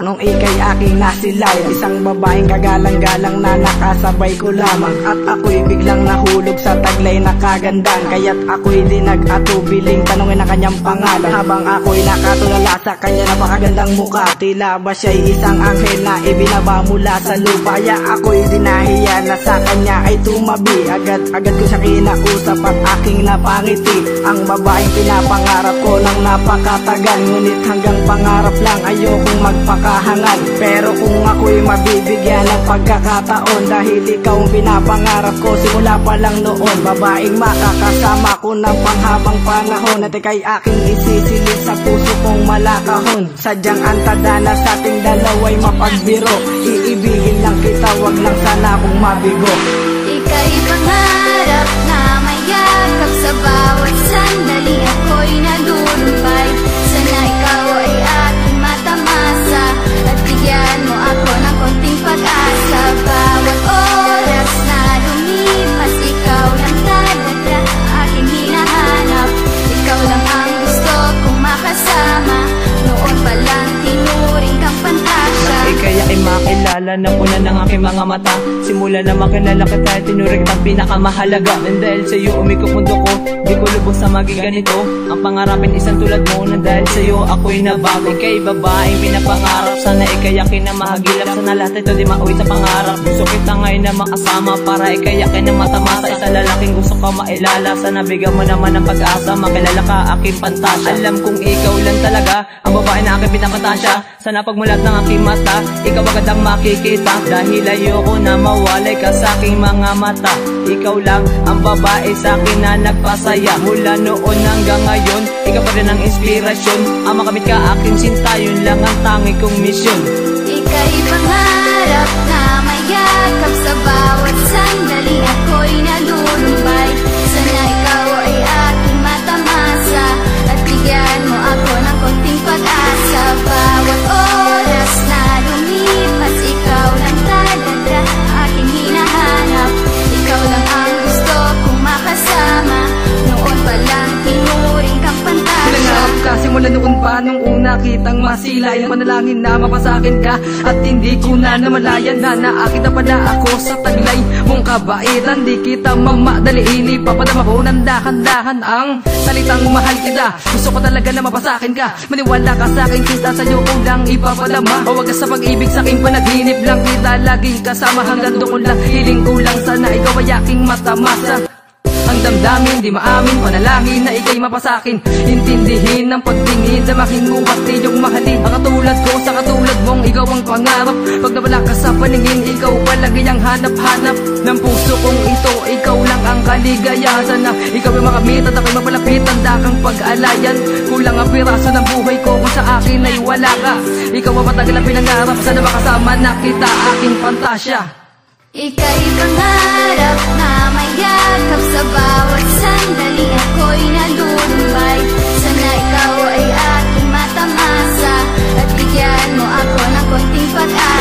nung ika'y aking nasilayan. Isang babaeng kagalang-galang na nakasabay ko lamang, at ako'y biglang nahulog sa taglay na kagandahan. Kaya't ako'y di nag-atubiling tanongin ang kanyang pangalan, habang ako'y nakatulala sa kanya napakagandang mukha. Tila ba siya'y isang anghel na ibinaba mula sa lupa. Kaya ako'y dinahiya na sa kanya ay tumabi. Agad ko siya kinausap at aking napangiti. Ang babaeng pinapangarap ko ng napakatagal, ngunit hanggang pangarap lang, ayokong magpakahangal. Pero kung ako'y mabibigyan ng pagkakataon, dahil ikaw ang pinapangarap ko simula pa lang noon. Babaeng makakasama ko ng panghabang panahon, at ika'y aking isisilid sa puso kong malakahon. Sadyang antada na sa ating dalawa'y mapagbiro. Iibigin lang kita, wag lang sana akong mabigo. Ika'y pangarap na mayakap sa bawat sandali. Ako'y nalulumbay, sana ikaw ay aking matamasa, at bigyan mo ako ng konting pag-asa. Bawat oras na lumipas, ikaw lang talaga aking hinahanap. Ikaw lang ang gusto kong makasama, noon pa lang tinuring kang pantasya. Kaya ay makilala na puna ng aking mga mata. Simula na makilala kita, tinuring ang pinakamahalaga. And dahil sa'yo umikot mundo ko, di ko lubos na maging ganito. Ang pangarapin isang tulad mo, na dahil sa'yo ako'y nabago. Ika'y babaeng pinapangarap, sana ika'y akin na mahagilap. Sana lahat ito di mauwi sa pangarap. Gusto kita ngayon na makasama, para ika'y akin na matamasa. Isa lalaking gusto ka mailala, sana bigyan mo naman ng pag-asa. Makilala ka aking pantasya. Alam kong ikaw lang talaga ang babae na aking pinapantasya. Sana pagmulat ng aking mata, ikaw agad ang makikita. Dahil ayoko na mawalay ka sa aking mga mata. Ikaw lang ang babae sa akin na nagpasaya. Mula noon hanggang ngayon, ikaw pa rin ang inspirasyon. Ang makamit ka aking sinta, yun lang ang tangi kong misyon. Ika'y pangarap na mayakap sa bawat sandali. Ako'y nalulumbay, sana ikaw ay aking matamasa, at bigyan mo ako ng konting pag-asa. Bawat oras na lumipas, ikaw lang talaga aking hinahanap. Ikaw lang ang gusto kong makasama, noon pa lang tinuring kang pantasya. Pinangarap ka simula noon pa, nung una kitang masilay. Panalangin na mapasakin ka, at hindi ko na namalayan na naakita pala ako sa taglay mong kabaitan. Di kita mamadaliin, ipapadama ko ng dahan-dahan ang salitang mahal kita. Gusto ko talaga na mapasakin ka, maniwala ka sa akin, kita sa'yo ko lang ipapadama. O wag ka sa pag-ibig sa aking panaginip lang, kita laging kasama. Hanggang doon lang, hiling ko lang, sana ikaw ay aking matamasa. Ang damdamin, di maamin, panalangin na ika'y mapasakin. Intindihin ang pagtingin, damahin mo at iyong mahalin. Ang katulad ko sa katulad mong, ikaw ang pangarap. Pag nawala ka sa paningin, ikaw palagi ang hanap-hanap ng puso kong ito. Ikaw lang ang kaligayahan, sana ikaw ay makamit at ako'y mapalapit. Tanda kang pag-alayan, kulang ang piraso ng buhay ko kung sa akin ay wala ka. Ikaw ang matagal na pinangarap, sana makasama na kita aking pantasya. Ika'y pangarap na mayakap sa bawat sandali. Ako'y nalulumbay, sana ikaw ay aking matamasa, at bigyan mo ako ng konting pag-asa.